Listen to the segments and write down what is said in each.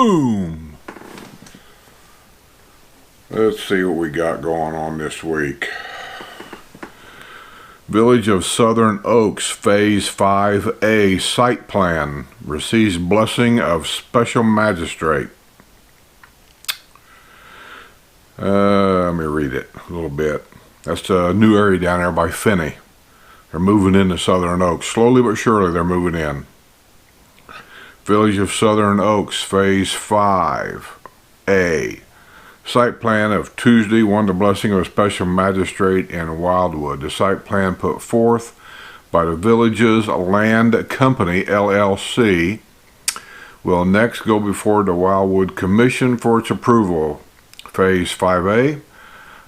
Boom! Let's see what we got going on this week. Village of Southern Oaks Phase 5A site plan receives blessing of special magistrate. Let me read it a little bit. That's a new area down there by Finney. They're moving into Southern Oaks. Slowly but surely they're moving in. Village of Southern Oaks Phase 5A. Site plan of Tuesday won the blessing of a special magistrate in Wildwood. The site plan put forth by the Village's Land Company, LLC, will next go before the Wildwood Commission for its approval. Phase 5A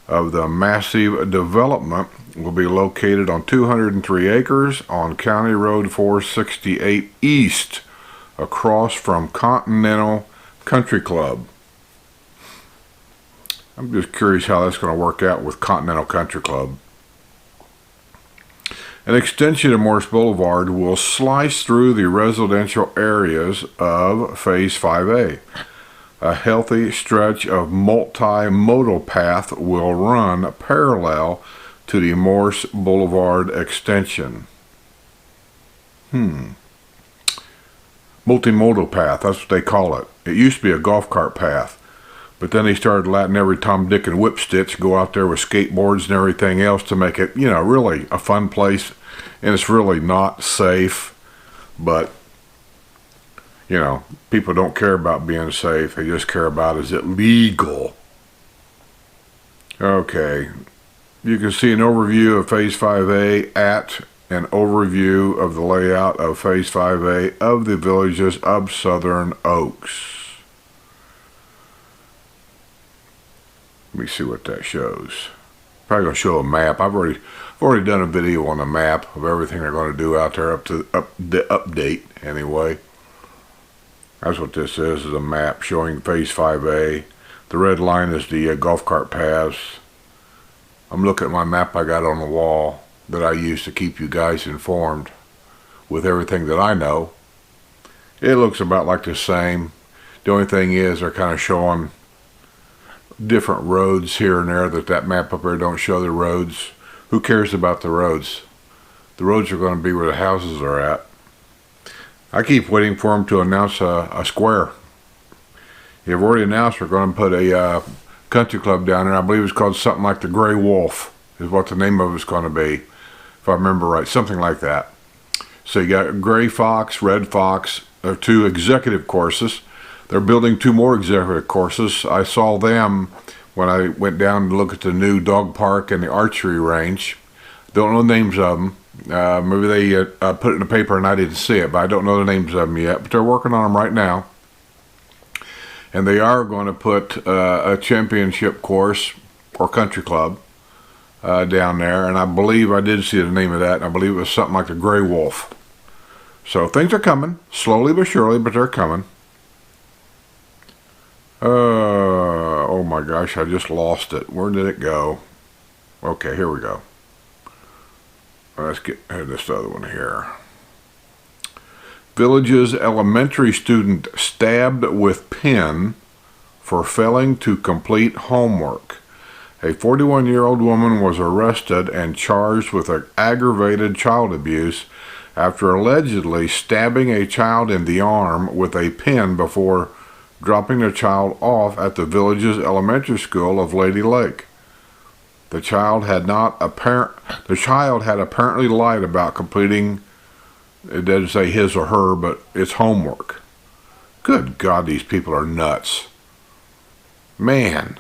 of the massive development will be located on 203 acres on County Road 468 East, across from Continental Country Club. I'm just curious how that's going to work out with Continental Country Club. An extension of Morse Boulevard will slice through the residential areas of Phase 5A. A healthy stretch of multimodal path will run parallel to the Morse Boulevard extension. Multimodal path, that's what they call it. It used to be a golf cart path. But then they started letting every Tom, Dick, and Whipstitch go out there with skateboards and everything else to make it, really a fun place. And it's really not safe. But, people don't care about being safe. They just care about, is it legal? Okay. You can see an overview of Phase 5A at an overview of the layout of Phase 5A of the Villages of Southern Oaks. Let me see what that shows. Probably gonna show a map. I've already done a video on the map of everything they're going to do out there up to the update anyway. That's what this is a map showing Phase 5A. The red line is the golf cart paths. I'm looking at my map I got on the wall that I use to keep you guys informed with everything that I know. It looks about like the same. The only thing is they're kind of showing different roads here and there that map up there don't show the roads. Who cares about the roads? The roads are going to be where the houses are at. I keep waiting for them to announce a square. They've already announced we're going to put a country club down there. I believe it's called something like the Gray Wolf is what the name of it's going to be, if I remember right, something like that. So you got Gray Fox, Red Fox, two executive courses. They're building two more executive courses. I saw them when I went down to look at the new dog park and the archery range. Don't know the names of them. Maybe they put it in the paper and I didn't see it, but I don't know the names of them yet. But they're working on them right now. And they are going to put a championship course or country club down there. And I believe I did see the name of that. And I believe it was something like the Gray Wolf. So things are coming, slowly but surely, but they're coming. Oh my gosh, I just lost it. Where did it go? Okay, here we go. Let's get this other one here. Village's elementary student stabbed with pen for failing to complete homework. A 41-year-old woman was arrested and charged with aggravated child abuse after allegedly stabbing a child in the arm with a pen before dropping the child off at the Village's elementary school of Lady Lake. The child had apparently lied about completing, it doesn't say his or her, but it's homework. Good God, these people are nuts. Man.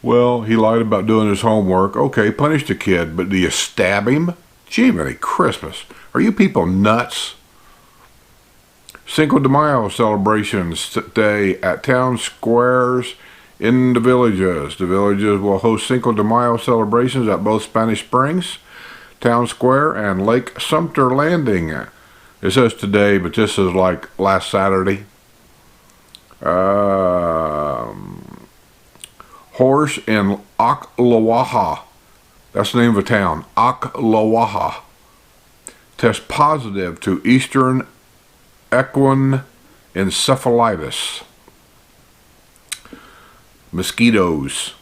Well, he lied about doing his homework. Okay, punish the kid, but do you stab him? Gee, Merry Christmas. Are you people nuts? Cinco de Mayo celebrations today at town squares in the Villages. The Villages will host Cinco de Mayo celebrations at both Spanish Springs, Town Square, and Lake Sumter Landing. It says today, but this is like last Saturday. Horse in Ocklawaha. That's the name of a town. Ocklawaha. Test positive to Eastern equine encephalitis, mosquitoes,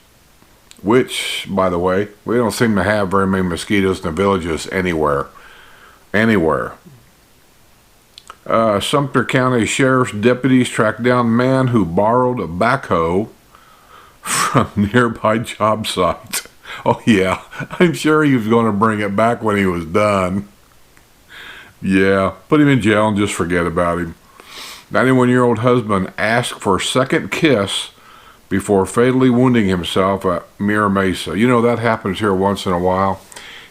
which, by the way, we don't seem to have very many mosquitoes in the villages anywhere. Sumter County Sheriff's deputies tracked down a man who borrowed a backhoe from nearby job site. Oh yeah, I'm sure he was going to bring it back when he was done. Yeah, put him in jail and just forget about him. 91-year-old husband asked for a second kiss before fatally wounding himself at Mira Mesa. You know, that happens here once in a while.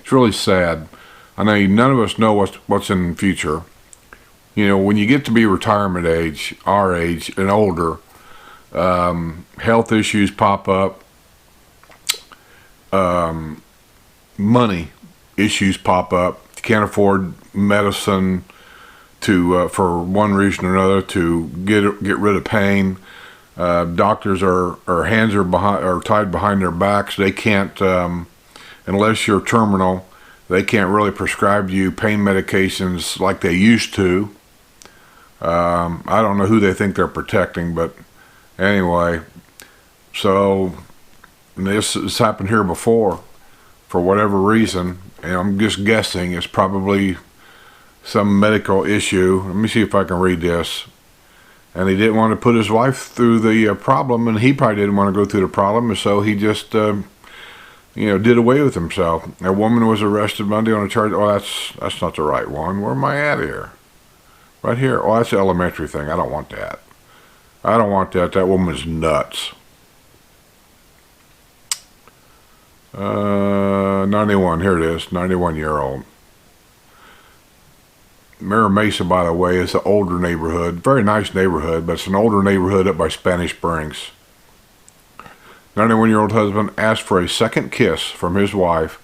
It's really sad. I know none of us know what's in the future. You know, when you get to be retirement age, our age, and older, health issues pop up, money issues pop up. You can't afford medicine to for one reason or another to get rid of pain. Doctors are hands are tied behind their backs. They can't, unless you're terminal, they can't really prescribe you pain medications like they used to. I don't know who they think they're protecting, but anyway, so this has happened here before for whatever reason, and I'm just guessing it's probably some medical issue. Let me see if I can read this. And he didn't want to put his wife through the problem, and he probably didn't want to go through the problem, and so he just, did away with himself. A woman was arrested Monday on a charge. Oh, that's not the right one. Where am I at here? Right here. Oh, that's the elementary thing. I don't want that. I don't want that. That woman's nuts. 91. Here it is. 91-year-old. Mira Mesa, by the way, is an older neighborhood. Very nice neighborhood, but it's an older neighborhood up by Spanish Springs. 91-year-old husband asked for a second kiss from his wife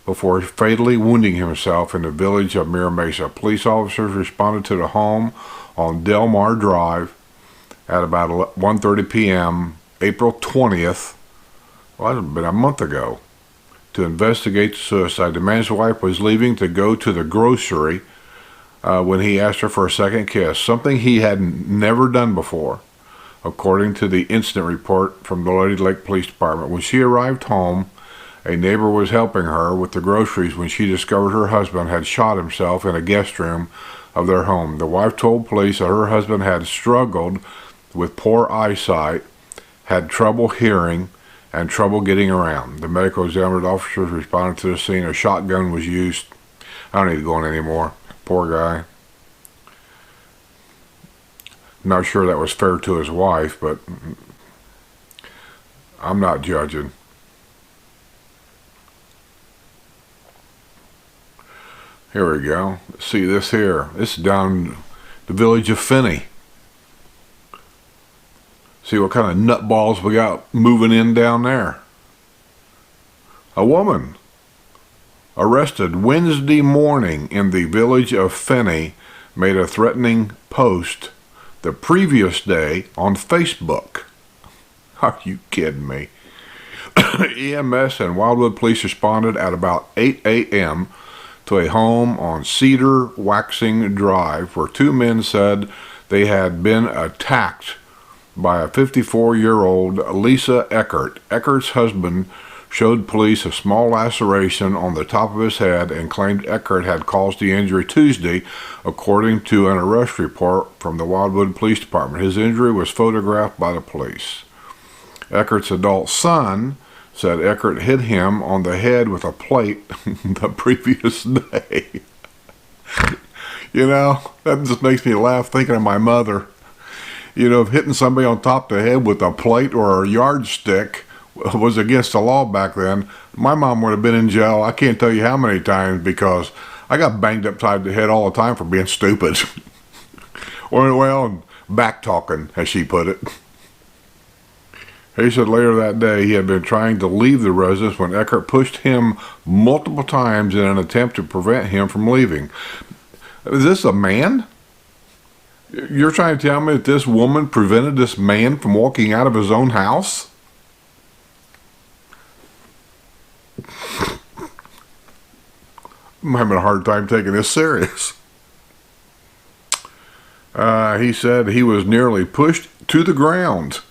before fatally wounding himself in the village of Mira Mesa. Police officers responded to the home on Del Mar Drive at about 1:30 p.m. April 20th. Well, that had been a month ago. To investigate the suicide. The man's wife was leaving to go to the grocery when he asked her for a second kiss, something he had never done before, according to the incident report from the Lady Lake Police Department. When she arrived home, a neighbor was helping her with the groceries when she discovered her husband had shot himself in a guest room of their home. The wife told police that her husband had struggled with poor eyesight, had trouble hearing, and trouble getting around. The medical examiner officers responded to the scene. A shotgun was used. I don't need to go on anymore. Poor guy. Not sure that was fair to his wife, but I'm not judging. Here we go. Let's see this here. This is down the village of Finney. See what kind of nutballs we got moving in down there. A woman arrested Wednesday morning in the village of Finney made a threatening post the previous day on Facebook. Are you kidding me? EMS and Wildwood Police responded at about 8 a.m. to a home on Cedar Waxing Drive where two men said they had been attacked by a 54-year-old Lisa Eckert. Eckert's husband showed police a small laceration on the top of his head and claimed Eckert had caused the injury Tuesday, according to an arrest report from the Wildwood Police Department. His injury was photographed by the police. Eckert's adult son said Eckert hit him on the head with a plate the previous day. You know, that just makes me laugh thinking of my mother. You know, if hitting somebody on top of the head with a plate or a yardstick was against the law back then, my mom would have been in jail. I can't tell you how many times because I got banged upside the head all the time for being stupid. Or, well, back talking, as she put it. He said later that day he had been trying to leave the residence when Eckert pushed him multiple times in an attempt to prevent him from leaving. Is this a man? You're trying to tell me that this woman prevented this man from walking out of his own house? I'm having a hard time taking this serious. He said he was nearly pushed to the ground,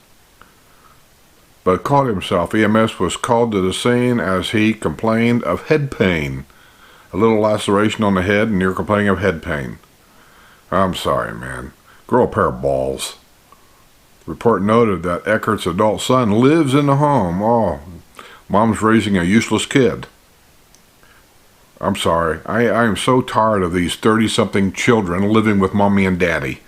but caught himself. EMS was called to the scene as he complained of head pain. A little laceration on the head, and you're complaining of head pain. I'm sorry, man. Grow a pair of balls. The report noted that Eckert's adult son lives in the home. Oh, mom's raising a useless kid. I'm sorry. I am so tired of these 30-something children living with mommy and daddy.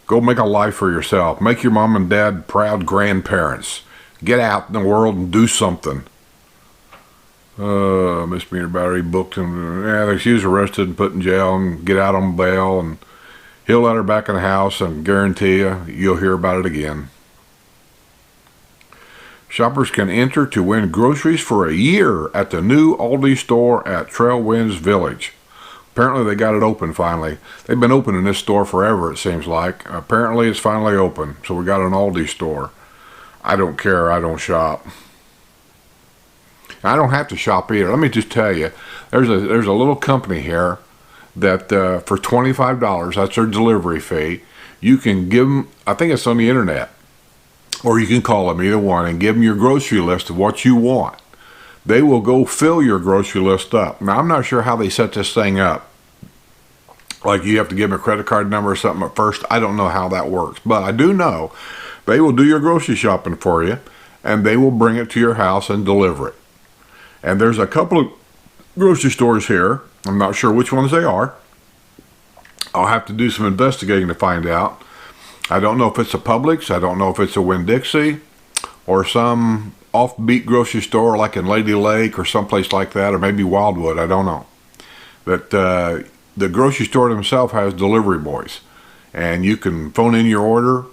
Go make a life for yourself. Make your mom and dad proud grandparents. Get out in the world and do something. Misdemeanor battery booked him. Yeah, she was arrested and put in jail and get out on bail, and he'll let her back in the house and guarantee you'll hear about it again. Shoppers can enter to win groceries for a year at the new Aldi store at Trailwinds Village. Apparently they got it open finally. They've been open in this store forever, it seems like. Apparently it's finally open, so we got an Aldi store. I don't care, I don't shop. I don't have to shop either. Let me just tell you, there's a little company here that for $25, that's their delivery fee, you can give them, I think it's on the internet, or you can call them, either one, and give them your grocery list of what you want. They will go fill your grocery list up. Now, I'm not sure how they set this thing up. Like you have to give them a credit card number or something at first. I don't know how that works. But I do know they will do your grocery shopping for you, and they will bring it to your house and deliver it. And there's a couple of grocery stores here. I'm not sure which ones they are. I'll have to do some investigating to find out. I don't know if it's a Publix. I don't know if it's a Winn-Dixie or some offbeat grocery store like in Lady Lake or someplace like that, or maybe Wildwood. I don't know. But the grocery store themselves has delivery boys, and you can phone in your order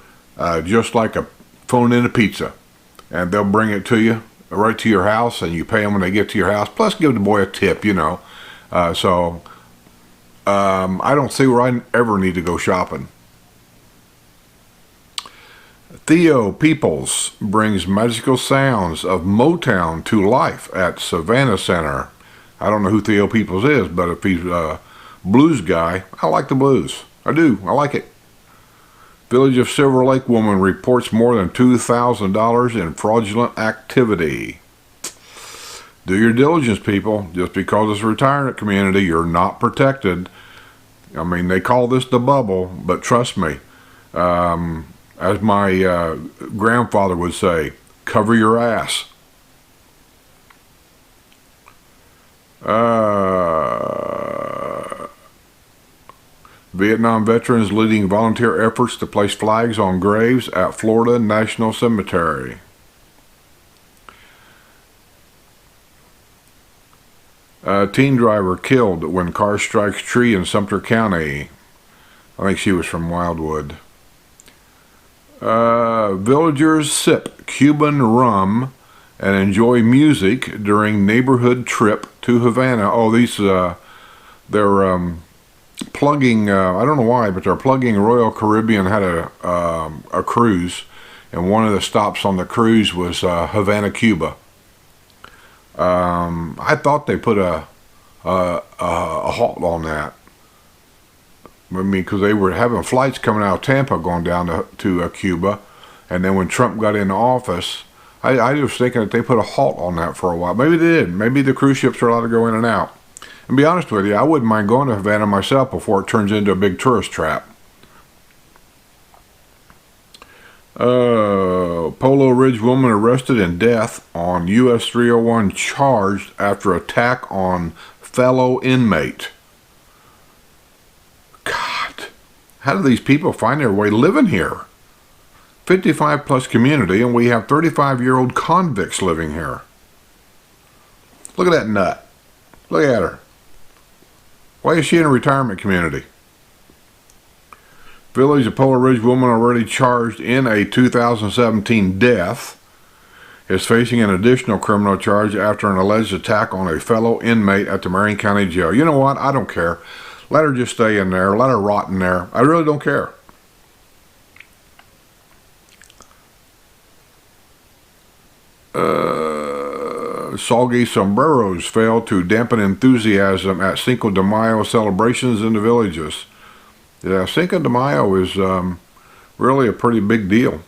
just like a phone in a pizza, and they'll bring it to you right to your house, and you pay them when they get to your house. Plus, give the boy a tip, you know. So I don't see where I ever need to go shopping. Theo Peoples brings magical sounds of Motown to life at Savannah Center. I don't know who Theo Peoples is, but if he's a blues guy, I like the blues. I do. I like it. Village of Silver Lake woman reports more than $2,000 in fraudulent activity. Do your diligence, people. Just because it's a retirement community, you're not protected. I mean, they call this the bubble, but trust me, as my grandfather would say, cover your ass. Vietnam veterans leading volunteer efforts to place flags on graves at Florida National Cemetery. Teen driver killed when car strikes tree in Sumter County. I think she was from Wildwood. Villagers sip Cuban rum and enjoy music during neighborhood trip to Havana. Oh, these, they're plugging, I don't know why, but they're plugging Royal Caribbean had a cruise, and one of the stops on the cruise was Havana, Cuba. I thought they put a halt on that. I mean, because they were having flights coming out of Tampa going down to Cuba, and then when Trump got into office, I was thinking that they put a halt on that for a while. Maybe they did. Maybe the cruise ships are allowed to go in and out. And be honest with you, I wouldn't mind going to Havana myself before it turns into a big tourist trap. Polo Ridge woman arrested in death on US 301 charged after attack on fellow inmate. God, how do these people find their way living here? 55 plus community, and we have 35-year-old convicts living here. Look at that nut. Look at her. Why is she in a retirement community? Village of Polo Ridge woman already charged in a 2017 death is facing an additional criminal charge after an alleged attack on a fellow inmate at the Marion County Jail. You know what? I don't care. Let her just stay in there. Let her rot in there. I really don't care. Soggy sombreros failed to dampen enthusiasm at Cinco de Mayo celebrations in the villages. Yeah, Cinco de Mayo is really a pretty big deal.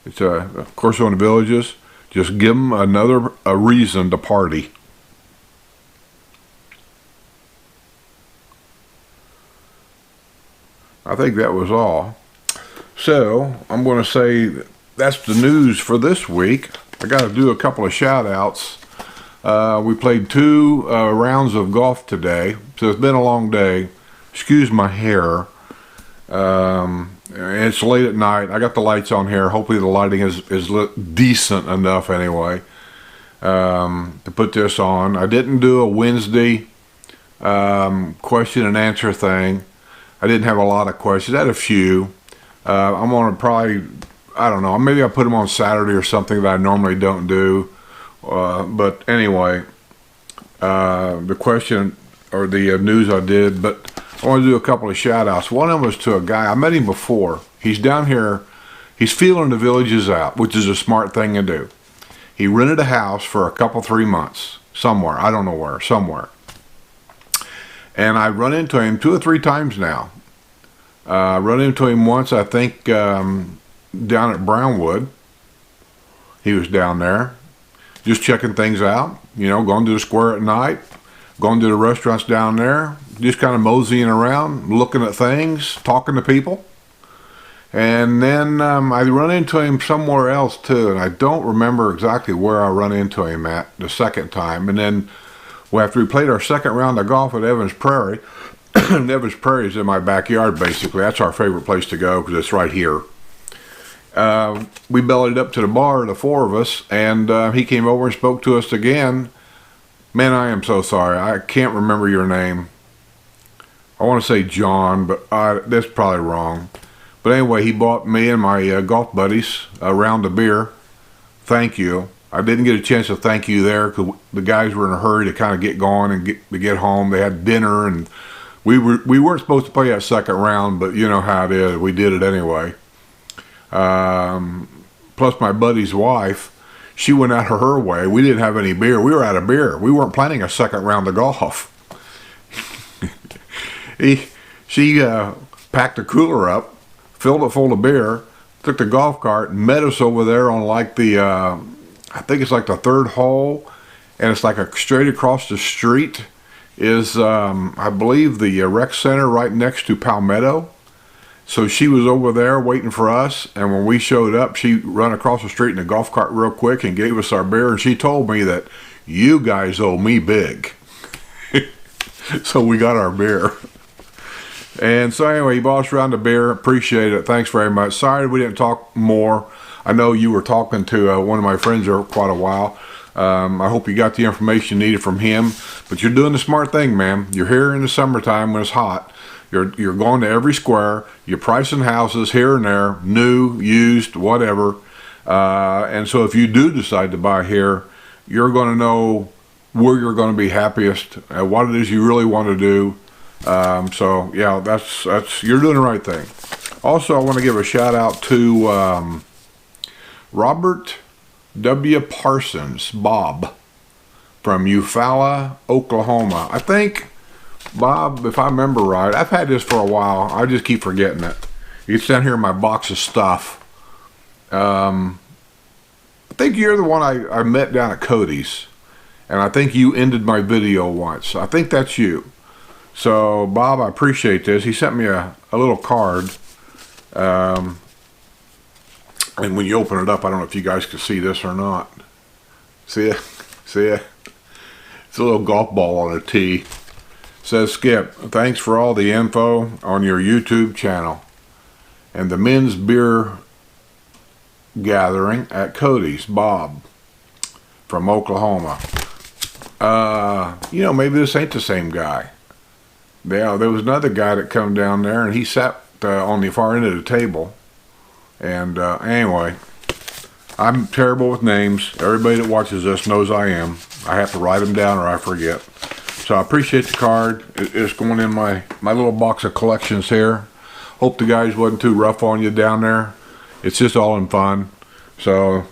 It's of course, on the villages, just give them a reason to party. I think that was all. So I'm going to say that's the news for this week. I got to do a couple of shout outs. We played 2 rounds of golf today, so it's been a long day. Excuse my hair. It's late at night. I got the lights on here. Hopefully the lighting is decent enough anyway to put this on. I didn't do a Wednesday question and answer thing. I didn't have a lot of questions. I had a few. I'm going to probably, I don't know, maybe I'll put them on Saturday or something that I normally don't do. But anyway, the question or the news I did, but I want to do a couple of shout outs. One of them was to a guy, I met him before. He's down here, he's feeling the villages out, which is a smart thing to do. He rented a house for a couple, 3 months, somewhere, I don't know where, somewhere. And I run into him 2 or 3 times now. I run into him once, I think, down at Brownwood. He was down there, just checking things out, you know, going to the square at night, going to the restaurants down there, just kind of moseying around, looking at things, talking to people. And then I run into him somewhere else too, and I don't remember exactly where I run into him at the second time. And then after we played our second round of golf at Evans Prairie, and Evans Prairie is in my backyard basically. That's our favorite place to go because it's right here. We bellied up to the bar, the 4 of us, and he came over and spoke to us again. Man, I am so sorry. I can't remember your name. I want to say John, but that's probably wrong. But anyway, he bought me and my golf buddies a round of beer. Thank you. I didn't get a chance to thank you there because the guys were in a hurry to kind of get going and get home. They had dinner, and we weren't supposed to play that second round, but you know how it is. We did it anyway. Plus my buddy's wife, she went out of her way. We didn't have any beer. We were out of beer. We weren't planning a second round of golf. She packed a cooler up, filled it full of beer, took the golf cart, and met us over there on like the, I think it's like the 3rd hole, and it's like straight across the street is, I believe, the rec center right next to Palmetto. So she was over there waiting for us, and when we showed up, she ran across the street in a golf cart real quick and gave us our beer, and she told me that you guys owe me big. So we got our beer. And so anyway, he bought us around the beer. Appreciate it. Thanks very much. Sorry we didn't talk more. I know you were talking to one of my friends there quite a while. I hope you got the information needed from him. But you're doing the smart thing, man. You're here in the summertime when it's hot. You're going to every square. You're pricing houses here and there, new, used, whatever. And so if you do decide to buy here, you're going to know where you're going to be happiest, what it is you really want to do. So yeah, that's you're doing the right thing. Also, I want to give a shout out to Robert W. Parsons, Bob, from Eufaula, Oklahoma. I think, Bob, if I remember right, I've had this for a while. I just keep forgetting it. It's down here in my box of stuff. I think you're the one I met down at Cody's, and I think you ended my video once. I think that's you. So, Bob, I appreciate this. He sent me a little card. And when you open it up, I don't know if you guys can see this or not. See it? See it? It's a little golf ball on a tee. It says, Skip, thanks for all the info on your YouTube channel and the men's beer gathering at Cody's. Bob from Oklahoma. You know, maybe this ain't the same guy. Yeah, there was another guy that come down there, and he sat on the far end of the table. And anyway, I'm terrible with names. Everybody that watches this knows I am. I have to write them down or I forget. So I appreciate the card. It's going in my little box of collections here. Hope the guys wasn't too rough on you down there. It's just all in fun. So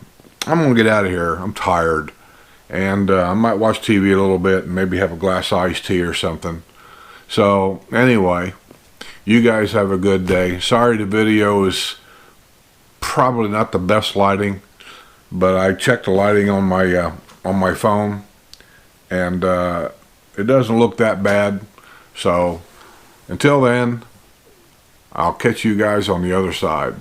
I'm going to get out of here. I'm tired. And I might watch TV a little bit and maybe have a glass of iced tea or something. So anyway, You guys have a good day. Sorry the video is probably not the best lighting, but I checked the lighting on my phone, and it doesn't look that bad. So until then, I'll catch you guys on the other side.